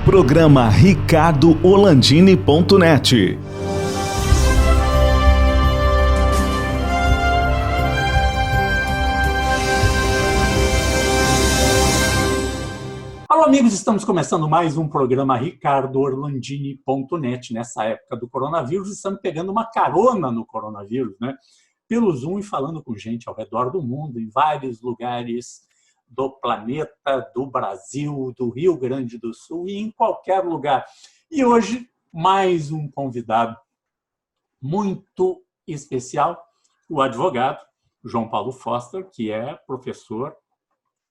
Programa ricardoorlandini.net. Alô, amigos, estamos começando mais um programa ricardoorlandini.net. Nessa época do coronavírus, estamos pegando uma carona no coronavírus, né? Pelo Zoom e falando com gente ao redor do mundo, em vários lugares do planeta, do Brasil, do Rio Grande do Sul e em qualquer lugar. E hoje, mais um convidado muito especial, o advogado João Paulo Foster, que é professor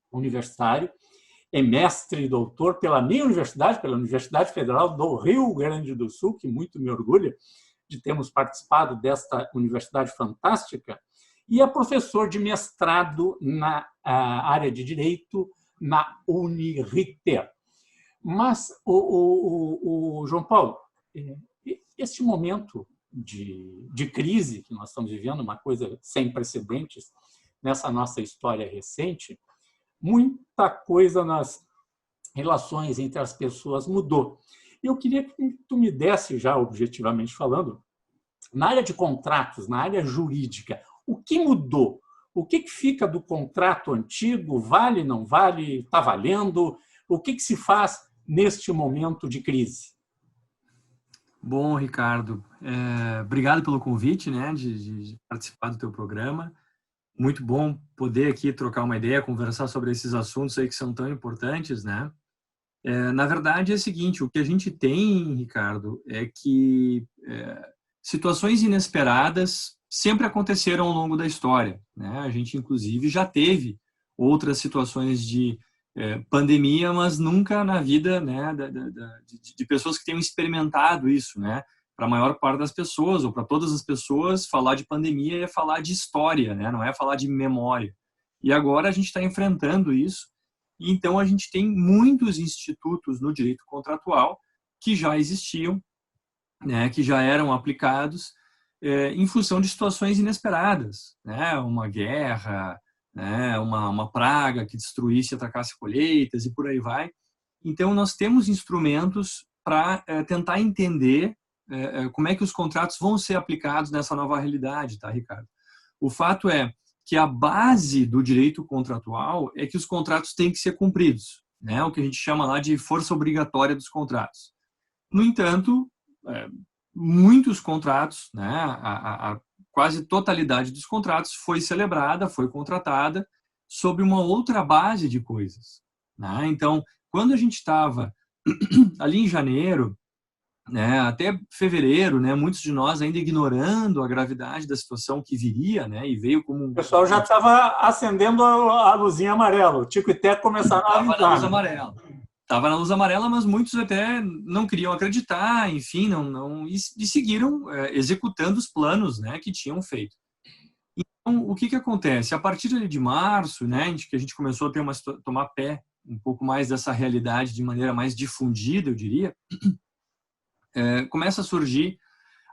universitário, é mestre e doutor pela minha universidade, pela Universidade Federal do Rio Grande do Sul, que muito me orgulha de termos participado desta universidade fantástica, e é professor de mestrado na área de Direito na Uniriter. Mas, o João Paulo, este momento de crise que nós estamos vivendo, uma coisa sem precedentes nessa nossa história recente, muita coisa nas relações entre as pessoas mudou. Eu queria que tu me desse, já objetivamente falando, na área de contratos, na área jurídica, o que mudou? O que fica do contrato antigo? Vale, não vale? Está valendo? O que se faz neste momento de crise? Bom, Ricardo, obrigado pelo convite, né, de participar do teu programa. Muito bom poder aqui trocar uma ideia, conversar sobre esses assuntos aí que são tão importantes, né? Na verdade é o seguinte, o que a gente tem, Ricardo, é que situações inesperadas sempre aconteceram ao longo da história, né? A gente, inclusive, já teve outras situações de pandemia, mas nunca na vida, né, de pessoas que tenham experimentado isso, né? Para a maior parte das pessoas, ou para todas as pessoas, falar de pandemia é falar de história, né? Não é falar de memória. E agora a gente está enfrentando isso, e então a gente tem muitos institutos no direito contratual que já existiam, né? Que já eram aplicados em função de situações inesperadas, né? Uma guerra, né? Uma praga que destruísse e atacasse colheitas e por aí vai. Então nós temos instrumentos para tentar entender como é que os contratos vão ser aplicados nessa nova realidade, tá, Ricardo? O fato é que a base do direito contratual é que os contratos têm que ser cumpridos, né? O que a gente chama lá de força obrigatória dos contratos. No entanto, muitos contratos, né, a quase totalidade dos contratos foi celebrada, foi contratada sob uma outra base de coisas, né? Então, quando a gente estava ali em janeiro, né, até fevereiro, né, muitos de nós ainda ignorando a gravidade da situação que viria, né, e veio como... O pessoal já estava acendendo a luzinha amarela, o Tico e Teco começaram a avisar. Estava na luz amarela. Estava na luz amarela, mas muitos até não queriam acreditar, enfim, e seguiram executando os planos, né, que tinham feito. Então, o que acontece? A partir de março, né, que a gente começou a tomar pé um pouco mais dessa realidade de maneira mais difundida, eu diria, começa a surgir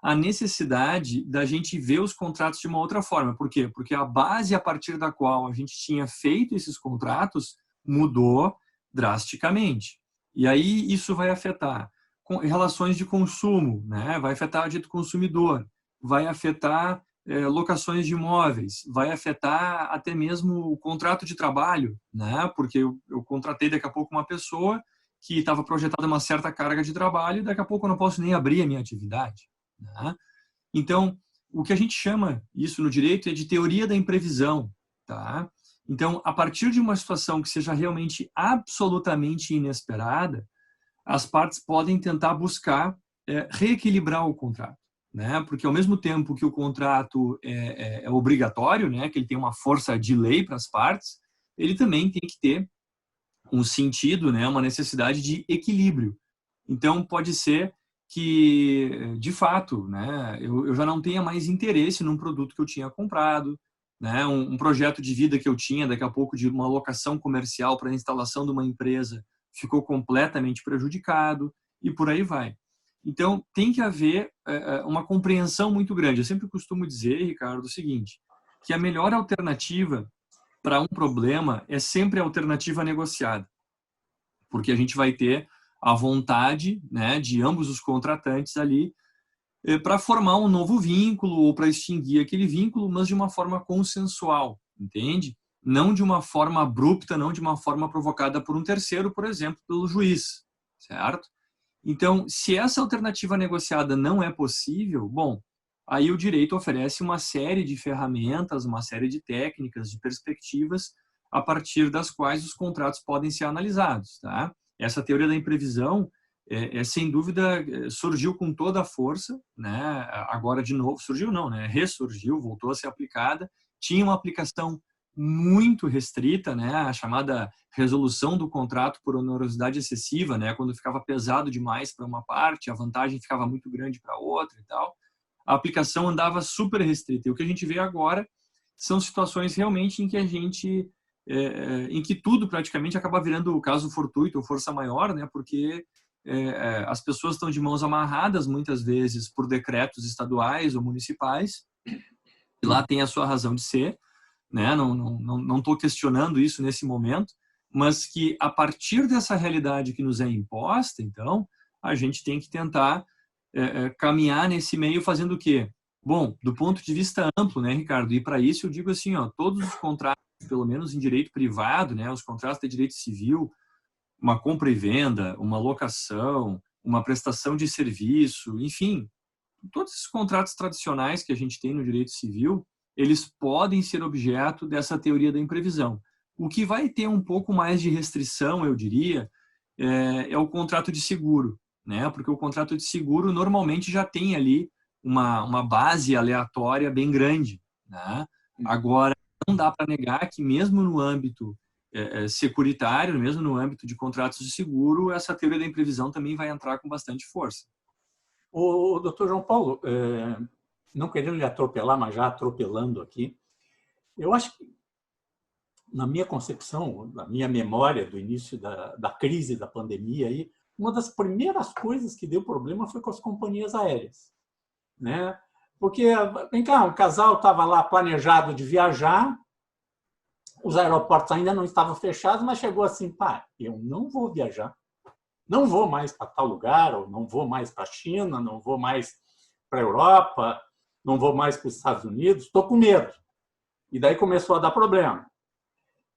a necessidade da gente ver os contratos de uma outra forma. Por quê? Porque a base a partir da qual a gente tinha feito esses contratos mudou drasticamente. E aí isso vai afetar relações de consumo, né? Vai afetar o direito do consumidor, vai afetar locações de imóveis, vai afetar até mesmo o contrato de trabalho, né? Porque eu contratei daqui a pouco uma pessoa que estava projetada uma certa carga de trabalho e daqui a pouco eu não posso nem abrir a minha atividade, né? Então, o que a gente chama isso no direito é de teoria da imprevisão, tá? Então, a partir de uma situação que seja realmente absolutamente inesperada, as partes podem tentar buscar reequilibrar o contrato, né? Porque ao mesmo tempo que o contrato é obrigatório, né, que ele tem uma força de lei para as partes, ele também tem que ter um sentido, né, uma necessidade de equilíbrio. Então, pode ser que, de fato, né, eu já não tenha mais interesse num produto que eu tinha comprado, né, um projeto de vida que eu tinha, daqui a pouco, de uma locação comercial para a instalação de uma empresa, ficou completamente prejudicado e por aí vai. Então, tem que haver uma compreensão muito grande. Eu sempre costumo dizer, Ricardo, o seguinte, que a melhor alternativa para um problema é sempre a alternativa negociada, porque a gente vai ter a vontade, né, de ambos os contratantes ali para formar um novo vínculo ou para extinguir aquele vínculo, mas de uma forma consensual, entende? Não de uma forma abrupta, não de uma forma provocada por um terceiro, por exemplo, pelo juiz, certo? Então, se essa alternativa negociada não é possível, bom, aí o direito oferece uma série de ferramentas, uma série de técnicas, de perspectivas, a partir das quais os contratos podem ser analisados, tá? Essa teoria da imprevisão, sem dúvida, surgiu com toda a força, né? Agora de novo, surgiu não, né? Ressurgiu, voltou a ser aplicada, tinha uma aplicação muito restrita, né? A chamada resolução do contrato por onerosidade excessiva, né? Quando ficava pesado demais para uma parte, a vantagem ficava muito grande para outra e tal. A aplicação andava super restrita. E o que a gente vê agora são situações realmente em que a gente, em que tudo praticamente acaba virando caso fortuito ou força maior, né? Porque as pessoas estão de mãos amarradas muitas vezes por decretos estaduais ou municipais. E lá tem a sua razão de ser, né? Não estou questionando isso nesse momento, mas que a partir dessa realidade que nos é imposta, então, a gente tem que tentar caminhar nesse meio fazendo o quê? Bom, do ponto de vista amplo, né, Ricardo? E para isso eu digo assim, ó, todos os contratos, pelo menos em direito privado, né, os contratos de direito civil, uma compra e venda, uma locação, uma prestação de serviço, enfim, todos esses contratos tradicionais que a gente tem no direito civil, eles podem ser objeto dessa teoria da imprevisão. O que vai ter um pouco mais de restrição, eu diria, é o contrato de seguro, né? Porque o contrato de seguro normalmente já tem ali uma base aleatória bem grande, né? Agora, não dá para negar que mesmo no âmbito securitário, mesmo no âmbito de contratos de seguro, essa teoria da imprevisão também vai entrar com bastante força. O doutor João Paulo, não querendo lhe atropelar, mas já atropelando aqui, eu acho que, na minha concepção, na minha memória do início da crise da pandemia, aí, uma das primeiras coisas que deu problema foi com as companhias aéreas, né? Porque, vem cá, um casal estava lá planejado de viajar, os aeroportos ainda não estavam fechados, mas chegou assim, pá, eu não vou viajar, não vou mais para tal lugar, ou não vou mais para a China, não vou mais para a Europa, não vou mais para os Estados Unidos, estou com medo. E daí começou a dar problema.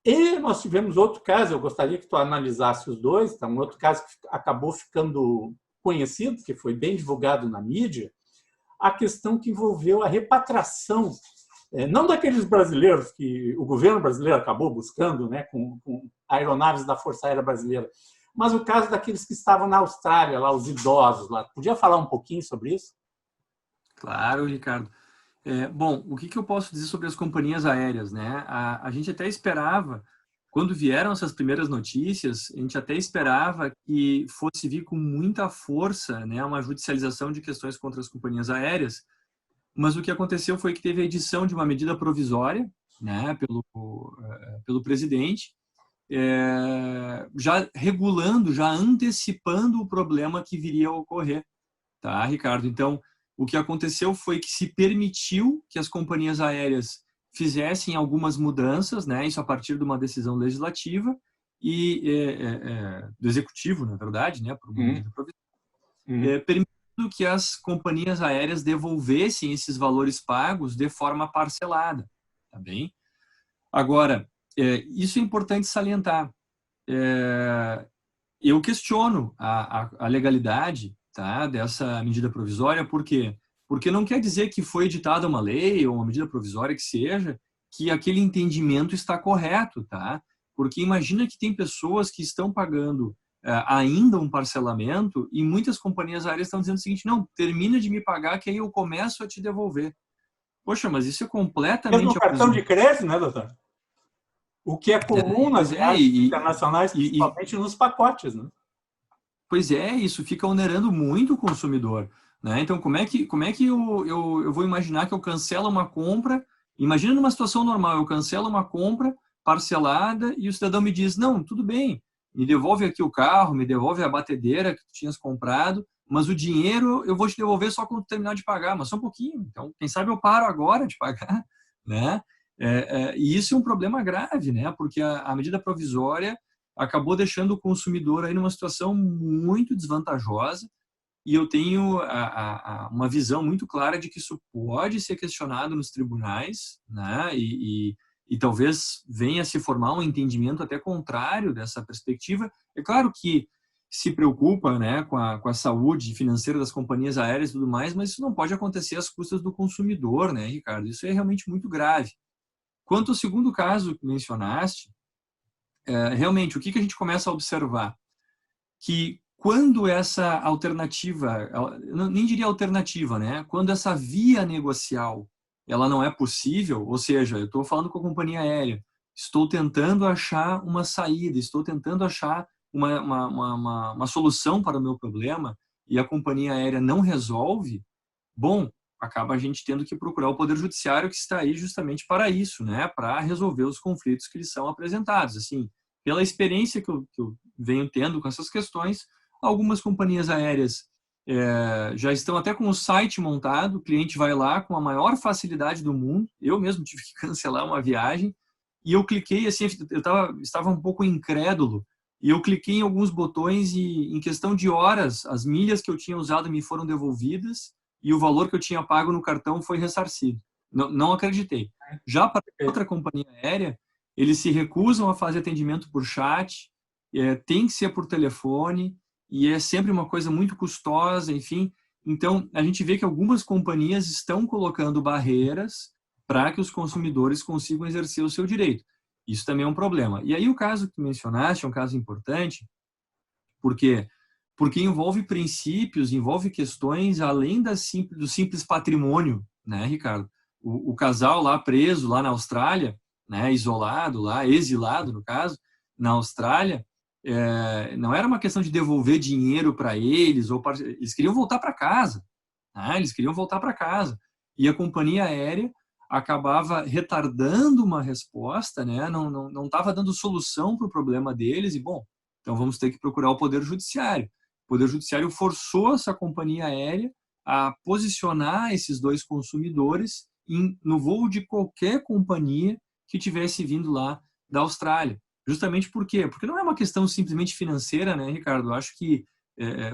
E nós tivemos outro caso, eu gostaria que tu analisasse os dois, então, um outro caso que acabou ficando conhecido, que foi bem divulgado na mídia, a questão que envolveu a repatriação, não daqueles brasileiros que o governo brasileiro acabou buscando, né, com aeronaves da Força Aérea Brasileira, mas o caso daqueles que estavam na Austrália, lá, os idosos lá. Podia falar um pouquinho sobre isso? Claro, Ricardo. Bom, o que eu posso dizer sobre as companhias aéreas, né? A gente até esperava, quando vieram essas primeiras notícias, a gente até esperava que fosse vir com muita força, né, uma judicialização de questões contra as companhias aéreas, mas o que aconteceu foi que teve a edição de uma medida provisória, né, pelo presidente, já regulando, já antecipando o problema que viria a ocorrer, tá, Ricardo? Então, o que aconteceu foi que se permitiu que as companhias aéreas fizessem algumas mudanças, né? Isso a partir de uma decisão legislativa e do executivo, na verdade, né? Por uma medida provisória, permitindo que as companhias aéreas devolvessem esses valores pagos de forma parcelada, tá bem? Agora, isso é importante salientar. Eu questiono a legalidade, tá, dessa medida provisória, por quê? Porque não quer dizer que foi editada uma lei ou uma medida provisória que seja, que aquele entendimento está correto, tá? Porque imagina que tem pessoas que estão pagando ainda um parcelamento e muitas companhias aéreas estão dizendo o seguinte, não, termina de me pagar que aí eu começo a te devolver. Poxa, mas isso é completamente... Mesmo no cartão de crédito, né, doutor? O que é comum nas viagens internacionais, principalmente nos pacotes, né? Pois isso fica onerando muito o consumidor, né? Então, como é que eu vou imaginar que eu cancelo uma compra? Imagina numa situação normal, eu cancelo uma compra parcelada e o cidadão me diz, não, tudo bem, me devolve aqui o carro, me devolve a batedeira que tu tinhas comprado, mas o dinheiro eu vou te devolver só quando tu terminar de pagar, mas só um pouquinho. Então, quem sabe eu paro agora de pagar, né? E isso é um problema grave, né? Porque a medida provisória acabou deixando o consumidor aí numa situação muito desvantajosa. E eu tenho uma visão muito clara de que isso pode ser questionado nos tribunais, né? E talvez venha a se formar um entendimento até contrário dessa perspectiva. É claro que se preocupa, né, com a saúde financeira das companhias aéreas e tudo mais, mas isso não pode acontecer às custas do consumidor, né, Ricardo? Isso é realmente muito grave. Quanto ao segundo caso que mencionaste, realmente, o que a gente começa a observar? Que quando essa alternativa, nem diria alternativa, né? Quando essa via negocial ela não é possível, ou seja, eu estou falando com a companhia aérea, estou tentando achar uma saída, estou tentando achar uma solução para o meu problema e a companhia aérea não resolve, bom, acaba a gente tendo que procurar o Poder Judiciário, que está aí justamente para isso, né? Para resolver os conflitos que lhes são apresentados. Assim, pela experiência que eu venho tendo com essas questões, algumas companhias aéreas já estão até com o site montado, o cliente vai lá com a maior facilidade do mundo. Eu mesmo tive que cancelar uma viagem e eu cliquei assim, eu estava um pouco incrédulo e eu cliquei em alguns botões e em questão de horas as milhas que eu tinha usado me foram devolvidas e o valor que eu tinha pago no cartão foi ressarcido. Não acreditei. Já para outra companhia aérea, eles se recusam a fazer atendimento por chat, tem que ser por telefone, e é sempre uma coisa muito custosa, enfim. Então, a gente vê que algumas companhias estão colocando barreiras para que os consumidores consigam exercer o seu direito. Isso também é um problema. E aí o caso que mencionaste é um caso importante, porque envolve princípios, envolve questões além do simples patrimônio, né, Ricardo? O casal lá preso, lá na Austrália, né, isolado lá, exilado no caso, na Austrália, não era uma questão de devolver dinheiro para eles, eles queriam voltar para casa, né? Eles queriam voltar para casa. E a companhia aérea acabava retardando uma resposta, né? Não estava dando solução para o problema deles, e bom, então vamos ter que procurar o Poder Judiciário. O Poder Judiciário forçou essa companhia aérea a posicionar esses dois consumidores no voo de qualquer companhia que tivesse vindo lá da Austrália. Justamente por quê? Porque não é uma questão simplesmente financeira, né, Ricardo? Eu acho que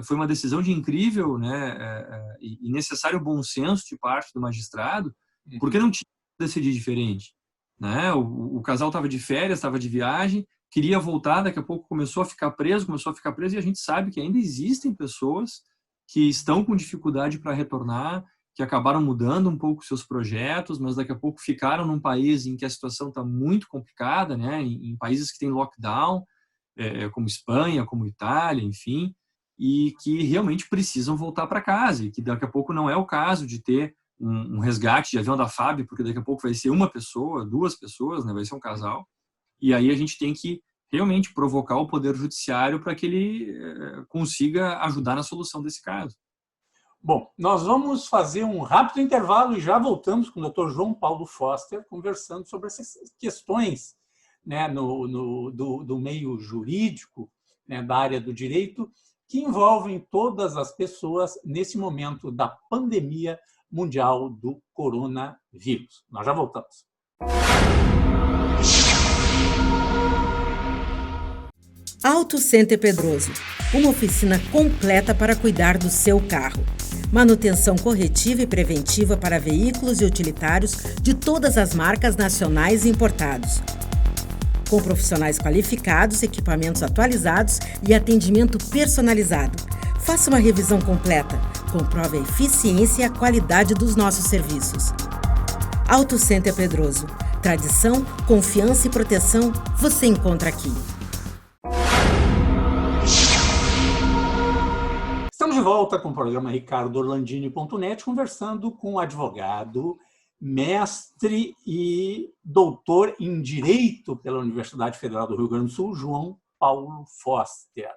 foi uma decisão de incrível, né, e necessário bom senso de parte do magistrado, porque não tinha que decidir diferente, né? O casal estava de férias, estava de viagem, queria voltar, daqui a pouco começou a ficar preso, e a gente sabe que ainda existem pessoas que estão com dificuldade para retornar, que acabaram mudando um pouco seus projetos, mas daqui a pouco ficaram num país em que a situação está muito complicada, né? Em países que têm lockdown, como Espanha, como Itália, enfim, e que realmente precisam voltar para casa, e que daqui a pouco não é o caso de ter um resgate de avião da FAB, porque daqui a pouco vai ser uma pessoa, duas pessoas, né? Vai ser um casal, e aí a gente tem que realmente provocar o Poder Judiciário para que ele consiga ajudar na solução desse caso. Bom, nós vamos fazer um rápido intervalo e já voltamos com o Dr. João Paulo Foster conversando sobre essas questões, né, do meio jurídico, né, da área do direito, que envolvem todas as pessoas nesse momento da pandemia mundial do coronavírus. Nós já voltamos. Auto Center Pedroso, uma oficina completa para cuidar do seu carro. Manutenção corretiva e preventiva para veículos e utilitários de todas as marcas nacionais e importados. Com profissionais qualificados, equipamentos atualizados e atendimento personalizado. Faça uma revisão completa. Comprove a eficiência e a qualidade dos nossos serviços. Auto Center Pedroso. Tradição, confiança e proteção você encontra aqui. Estamos de volta com o programa RicardoOrlandini.net, conversando com o advogado, mestre e doutor em Direito pela Universidade Federal do Rio Grande do Sul, João Paulo Foster.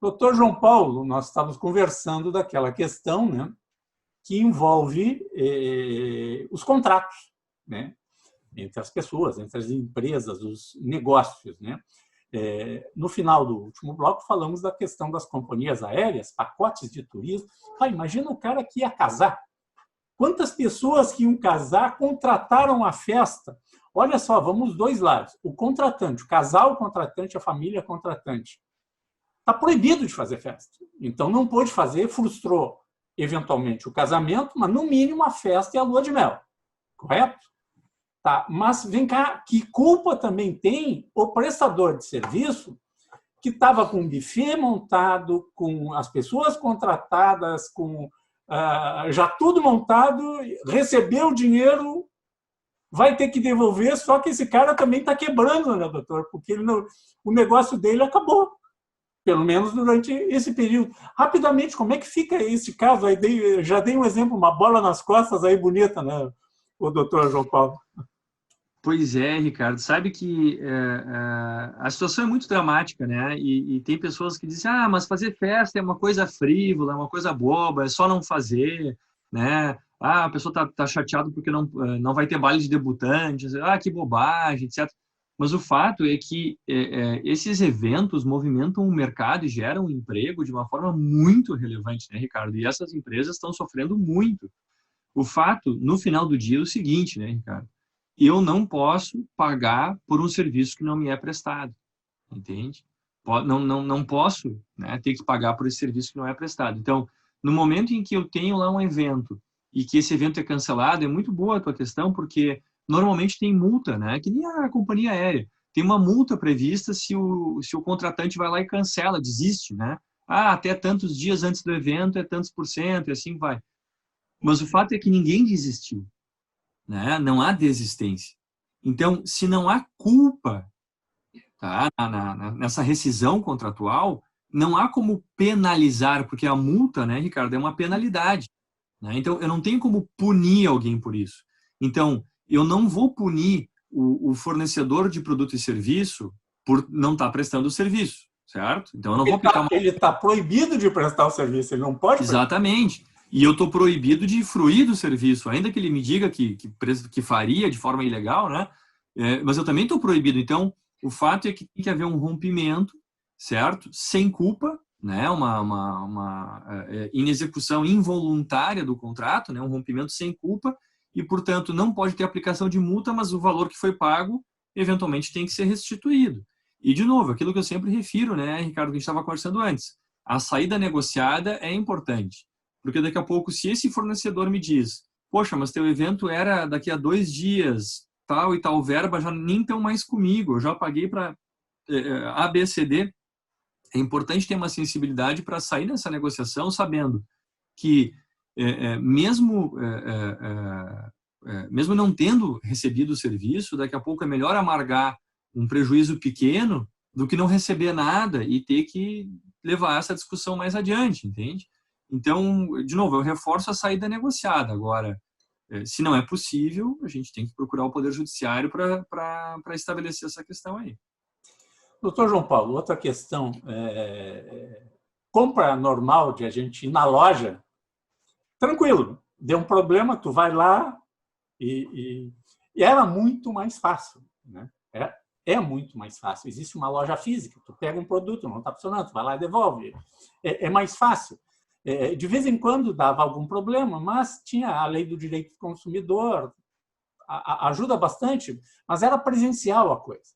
Doutor João Paulo, nós estávamos conversando daquela questão, né, que envolve os contratos, né, entre as pessoas, entre as empresas, os negócios, né? No final do último bloco, falamos da questão das companhias aéreas, pacotes de turismo. Imagina o cara que ia casar. Quantas pessoas que iam casar contrataram a festa? olha só, vamos os dois lados. O contratante, o casal contratante, a família contratante, está proibido de fazer festa. Então, não pôde fazer, frustrou, eventualmente, o casamento, mas, no mínimo, a festa e a lua de mel. Correto? Tá. Mas, vem cá, que culpa também tem o prestador de serviço que estava com o buffet montado, com as pessoas contratadas, com já tudo montado, recebeu o dinheiro, vai ter que devolver, só que esse cara também está quebrando, né, doutor? Porque o negócio dele acabou, pelo menos durante esse período. Rapidamente, como é que fica esse caso? Aí já dei um exemplo, uma bola nas costas aí bonita, né, o doutor João Paulo? Pois é, Ricardo. Sabe que a situação é muito dramática, né? E tem pessoas que dizem, mas fazer festa é uma coisa frívola, é uma coisa boba, é só não fazer, né? A pessoa tá chateada porque não vai ter baile de debutantes, que bobagem, etc. Mas o fato é que esses eventos movimentam o mercado e geram emprego de uma forma muito relevante, né, Ricardo? E essas empresas estão sofrendo muito. O fato, no final do dia, é o seguinte, né, Ricardo? Eu não posso pagar por um serviço que não me é prestado, entende? Não posso, né, ter que pagar por esse serviço que não é prestado. Então, no momento em que eu tenho lá um evento e que esse evento é cancelado, é muito boa a tua questão, porque normalmente tem multa, né? Que nem a companhia aérea. Tem uma multa prevista se o contratante vai lá e cancela, desiste, né? Até tantos dias antes do evento é tantos % e assim vai. Mas o fato é que ninguém desistiu, né? Não há desistência. Então, se não há culpa, tá, nessa rescisão contratual, não há como penalizar, porque a multa, né, Ricardo, é uma penalidade, né? Então, eu não tenho como punir alguém por isso. Então, eu não vou punir o fornecedor de produto e serviço por não estar prestando o serviço, certo? Então, eu não vou aplicar uma... Ele está proibido de prestar o serviço, ele não pode... Exatamente. E eu estou proibido de fruir do serviço, ainda que ele me diga que faria de forma ilegal, né? Mas eu também estou proibido. Então, o fato é que tem que haver um rompimento, certo? Sem culpa, né? Uma inexecução involuntária do contrato, né? Um rompimento sem culpa e, portanto, não pode ter aplicação de multa, mas o valor que foi pago, eventualmente, tem que ser restituído. E, de novo, aquilo que eu sempre refiro, né, Ricardo, que a gente estava conversando antes, a saída negociada é importante. Porque daqui a pouco, se esse fornecedor me diz, poxa, mas teu evento era daqui a 2 dias, tal e tal verba já nem estão mais comigo, eu já paguei para A, B, C, D. É importante ter uma sensibilidade para sair nessa negociação sabendo que mesmo não tendo recebido o serviço, daqui a pouco é melhor amargar um prejuízo pequeno do que não receber nada e ter que levar essa discussão mais adiante, entende? Então, de novo, eu reforço a saída negociada. Agora, se não é possível, a gente tem que procurar o Poder Judiciário para estabelecer essa questão aí. Doutor João Paulo, outra questão. Compra normal de a gente ir na loja, tranquilo, deu um problema, tu vai lá e era muito mais fácil, né? É muito mais fácil. Existe uma loja física, tu pega um produto, não está funcionando, tu vai lá e devolve. É mais fácil. De vez em quando dava algum problema, mas tinha a lei do direito do consumidor, ajuda bastante, mas era presencial a coisa.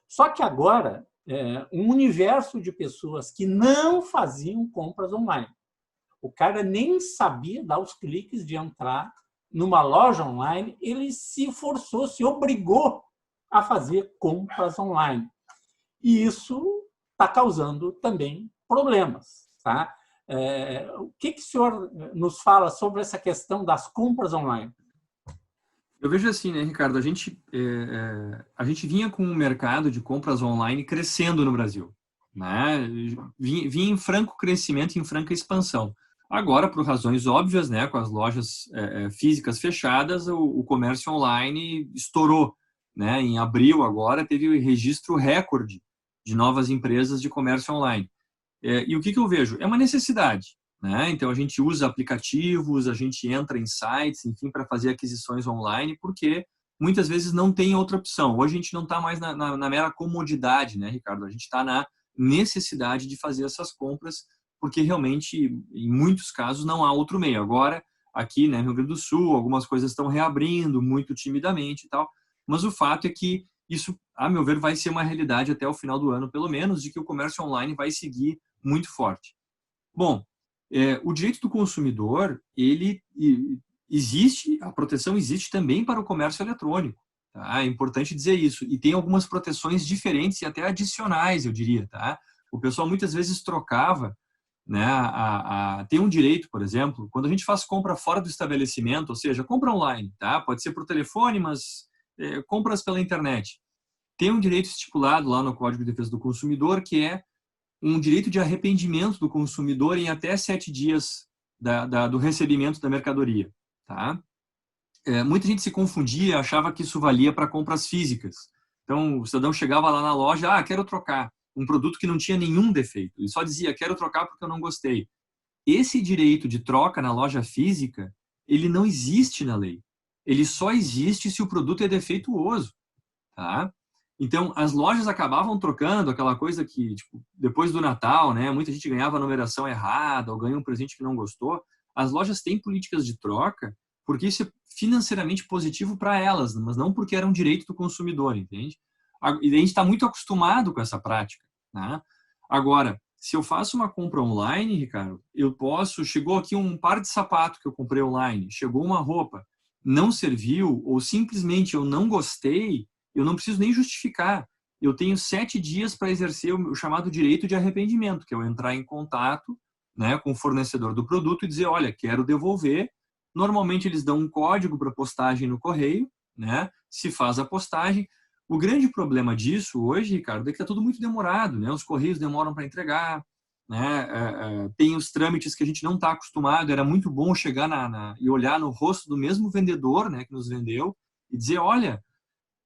Só que agora, um universo de pessoas que não faziam compras online. O cara nem sabia dar os cliques de entrar numa loja online, ele se forçou, se obrigou a fazer compras online. E isso está causando também problemas, tá? O que o senhor nos fala sobre essa questão das compras online? Eu vejo assim, né, Ricardo? A gente vinha com um mercado de compras online crescendo no Brasil, né? Vinha em franco crescimento, em franca expansão. Agora, por razões óbvias, né, com as lojas físicas fechadas, o comércio online estourou, né? Em abril, agora, teve o registro recorde de novas empresas de comércio online. E o que eu vejo? É uma necessidade, né? Então, a gente usa aplicativos, a gente entra em sites, enfim, para fazer aquisições online, porque muitas vezes não tem outra opção. Hoje a gente não está mais na mera comodidade, né, Ricardo? A gente está na necessidade de fazer essas compras, porque realmente, em muitos casos, não há outro meio. Agora, aqui, né, no Rio Grande do Sul, algumas coisas estão reabrindo muito timidamente e tal, Mas o fato é que isso, a meu ver, vai ser uma realidade até o final do ano, pelo menos, de que o comércio online vai seguir muito forte. Bom, o direito do consumidor, ele existe, a proteção existe também para o comércio eletrônico. Tá? É importante dizer isso. E tem algumas proteções diferentes e até adicionais, eu diria. Tá? O pessoal muitas vezes trocava, né, tem um direito, por exemplo, quando a gente faz compra fora do estabelecimento, ou seja, compra online, tá? Pode ser por telefone, mas compras pela internet. Tem um direito estipulado lá no Código de Defesa do Consumidor, que é um direito de arrependimento do consumidor em até 7 dias do recebimento da mercadoria. Tá? Muita gente se confundia, achava que isso valia para compras físicas. Então, o cidadão chegava lá na loja, quero trocar um produto que não tinha nenhum defeito. Ele só dizia, quero trocar porque eu não gostei. Esse direito de troca na loja física, ele não existe na lei. Ele só existe se o produto é defeituoso. Tá? Então, as lojas acabavam trocando aquela coisa que, tipo, depois do Natal, né, muita gente ganhava a numeração errada ou ganhou um presente que não gostou. As lojas têm políticas de troca porque isso é financeiramente positivo para elas, mas não porque era um direito do consumidor, entende? E a gente está muito acostumado com essa prática. Né? Agora, se eu faço uma compra online, Ricardo, chegou aqui um par de sapato que eu comprei online, chegou uma roupa, não serviu ou simplesmente eu não gostei, eu não preciso nem justificar. Eu tenho 7 dias para exercer o chamado direito de arrependimento, que é eu entrar em contato, né, com o fornecedor do produto e dizer, olha, quero devolver. Normalmente eles dão um código para postagem no correio, né, se faz a postagem. O grande problema disso hoje, Ricardo, é que está tudo muito demorado, né? Os correios demoram para entregar, né? Tem os trâmites que a gente não está acostumado. Era muito bom chegar e olhar no rosto do mesmo vendedor, né, que nos vendeu e dizer, olha,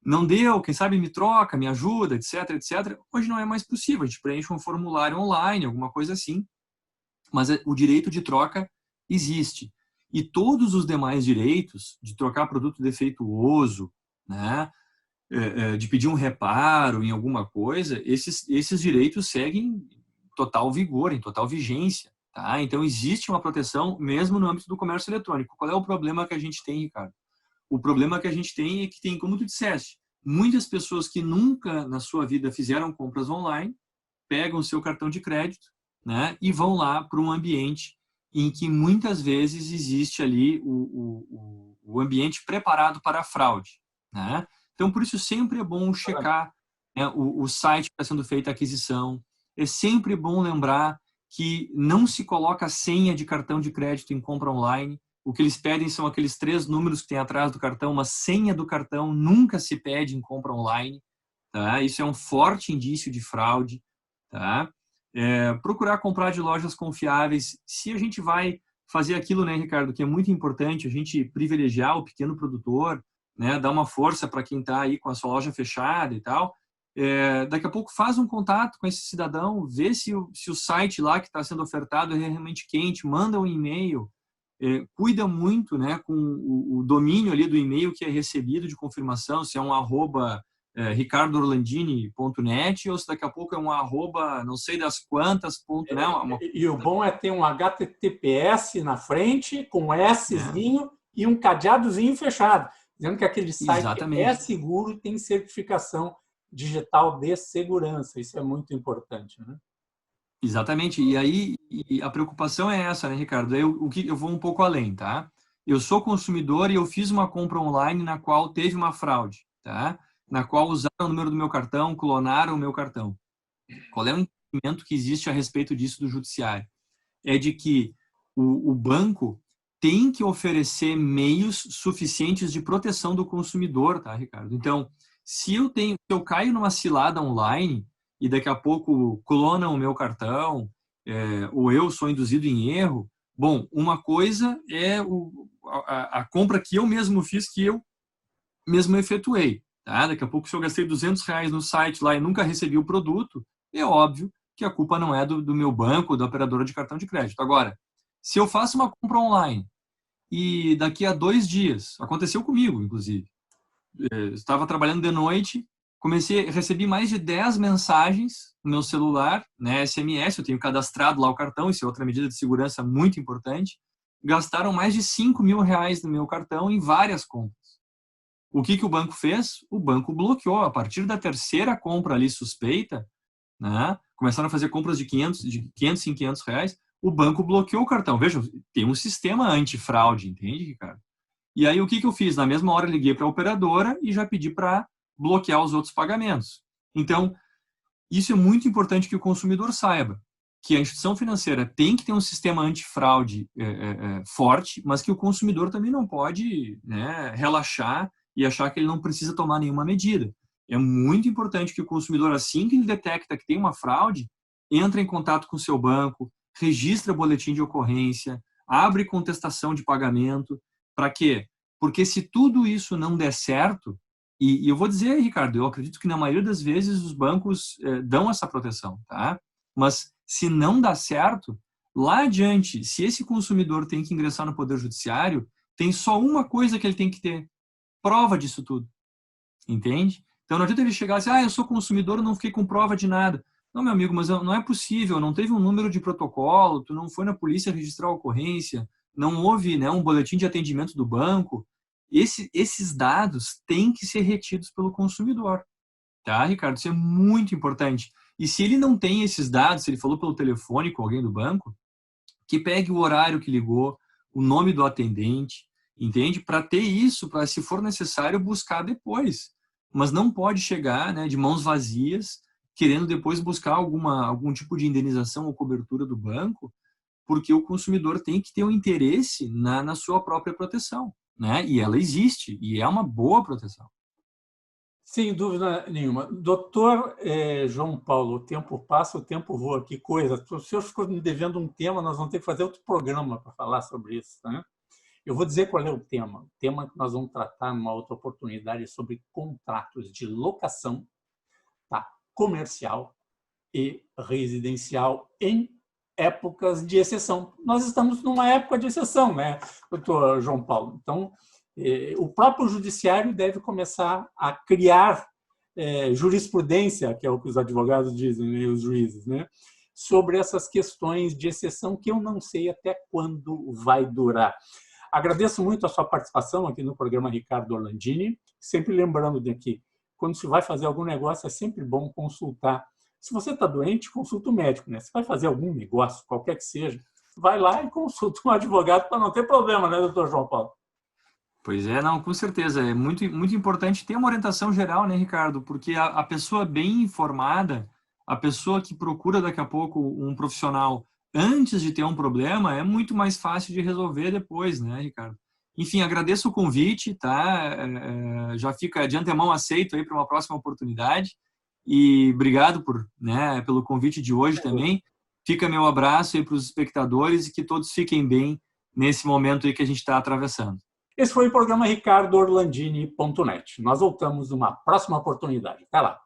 não deu, quem sabe me troca, me ajuda, etc, etc. Hoje não é mais possível, a gente preenche um formulário online, alguma coisa assim, mas o direito de troca existe. E todos os demais direitos de trocar produto defeituoso, né, de pedir um reparo em alguma coisa, esses direitos seguem em total vigor, em total vigência. Tá? Então, existe uma proteção mesmo no âmbito do comércio eletrônico. Qual é o problema que a gente tem, Ricardo? O problema que a gente tem é que tem, como tu disseste, muitas pessoas que nunca na sua vida fizeram compras online, pegam o seu cartão de crédito, né, e vão lá para um ambiente em que muitas vezes existe ali o ambiente preparado para a fraude. Né? Então, por isso, sempre é bom checar, né, o site que está sendo feita a aquisição. É sempre bom lembrar que não se coloca senha de cartão de crédito em compra online. O que eles pedem são aqueles 3 números que tem atrás do cartão. Uma senha do cartão nunca se pede em compra online. Tá? Isso é um forte indício de fraude. Tá? Procurar comprar de lojas confiáveis. Se a gente vai fazer aquilo, né, Ricardo, que é muito importante, a gente privilegiar o pequeno produtor, né, dar uma força para quem está aí com a sua loja fechada e tal. Daqui a pouco faz um contato com esse cidadão, vê se o site lá que está sendo ofertado é realmente quente, manda um e-mail, cuida muito, né, com o domínio ali do e-mail que é recebido de confirmação, se é um @ricardoorlandini.net ou se daqui a pouco é um não sei das quantas, né, E o bom é ter um HTTPS na frente, com um Szinho e um cadeadozinho fechado, dizendo que aquele site Exatamente. é seguro e tem certificação digital de segurança. Isso é muito importante, né? Exatamente. E aí a preocupação é essa, né, Ricardo? Eu vou um pouco além, tá? Eu sou consumidor e eu fiz uma compra online na qual teve uma fraude, tá? Na qual usaram o número do meu cartão, clonaram o meu cartão. Qual é o entendimento que existe a respeito disso do judiciário? É de que o banco tem que oferecer meios suficientes de proteção do consumidor, tá, Ricardo? Então, se eu caio numa cilada online e daqui a pouco clonam o meu cartão, ou eu sou induzido em erro, bom, uma coisa é a compra que eu mesmo fiz, que eu mesmo efetuei. Tá? Daqui a pouco, se eu gastei R$200 no site lá e nunca recebi o produto, é óbvio que a culpa não é do meu banco, da operadora de cartão de crédito. Agora, se eu faço uma compra online e daqui a 2 dias, aconteceu comigo, inclusive, estava trabalhando de noite, recebi mais de 10 mensagens no meu celular, né, SMS, eu tenho cadastrado lá o cartão, isso é outra medida de segurança muito importante, gastaram mais de R$5.000 no meu cartão em várias compras. O que o banco fez? O banco bloqueou. A partir da terceira compra ali suspeita, né? Começaram a fazer compras de 500 em 500 reais, o banco bloqueou o cartão. Veja, tem um sistema antifraude, entende, Ricardo? E aí o que eu fiz? Na mesma hora liguei para a operadora e já pedi para bloquear os outros pagamentos. Então, isso é muito importante que o consumidor saiba, que a instituição financeira tem que ter um sistema antifraude forte, mas que o consumidor também não pode, né, relaxar e achar que ele não precisa tomar nenhuma medida. É muito importante que o consumidor, assim que ele detecta que tem uma fraude, entre em contato com o seu banco, registra boletim de ocorrência, abre contestação de pagamento. Para quê? Porque se tudo isso não der certo, e eu vou dizer, Ricardo, eu acredito que na maioria das vezes os bancos dão essa proteção, tá? Mas se não dá certo, lá adiante, se esse consumidor tem que ingressar no Poder Judiciário, tem só uma coisa que ele tem que ter: prova disso tudo. Entende? Então não adianta ele chegar e dizer, eu sou consumidor, eu não fiquei com prova de nada. Não, meu amigo, mas não é possível, não teve um número de protocolo, tu não foi na polícia registrar a ocorrência, não houve, né, um boletim de atendimento do banco. Esses dados têm que ser retidos pelo consumidor. Tá, Ricardo? Isso é muito importante. E se ele não tem esses dados, se ele falou pelo telefone com alguém do banco, que pegue o horário que ligou, o nome do atendente, entende? Para ter isso, para, se for necessário, buscar depois. Mas não pode chegar, né, de mãos vazias, querendo depois buscar algum tipo de indenização ou cobertura do banco, porque o consumidor tem que ter um interesse na sua própria proteção, né? E ela existe, e é uma boa proteção. Sem dúvida nenhuma. Doutor João Paulo, o tempo passa, o tempo voa, que coisa. O senhor ficou me devendo um tema, nós vamos ter que fazer outro programa para falar sobre isso, né? Eu vou dizer qual é o tema. O tema que nós vamos tratar numa outra oportunidade é sobre contratos de locação, tá, comercial e residencial em épocas de exceção. Nós estamos numa época de exceção, né, doutor João Paulo? Então, o próprio judiciário deve começar a criar jurisprudência, que é o que os advogados dizem, né, os juízes, né, sobre essas questões de exceção que eu não sei até quando vai durar. Agradeço muito a sua participação aqui no programa Ricardo Orlandini, sempre lembrando de que quando se vai fazer algum negócio é sempre bom consultar. Se você está doente, consulta o médico, né? Se vai fazer algum negócio, qualquer que seja, vai lá e consulta um advogado para não ter problema, né, doutor João Paulo? Pois é, não, com certeza. É muito, muito importante ter uma orientação geral, né, Ricardo? Porque a pessoa bem informada, a pessoa que procura daqui a pouco um profissional antes de ter um problema, é muito mais fácil de resolver depois, né, Ricardo? Enfim, agradeço o convite, tá? Já fica de antemão aceito aí para uma próxima oportunidade. E obrigado pelo convite de hoje também. Fica meu abraço aí para os espectadores e que todos fiquem bem nesse momento aí que a gente está atravessando. Esse foi o programa RicardoOrlandini.net. Nós voltamos numa próxima oportunidade. Até lá!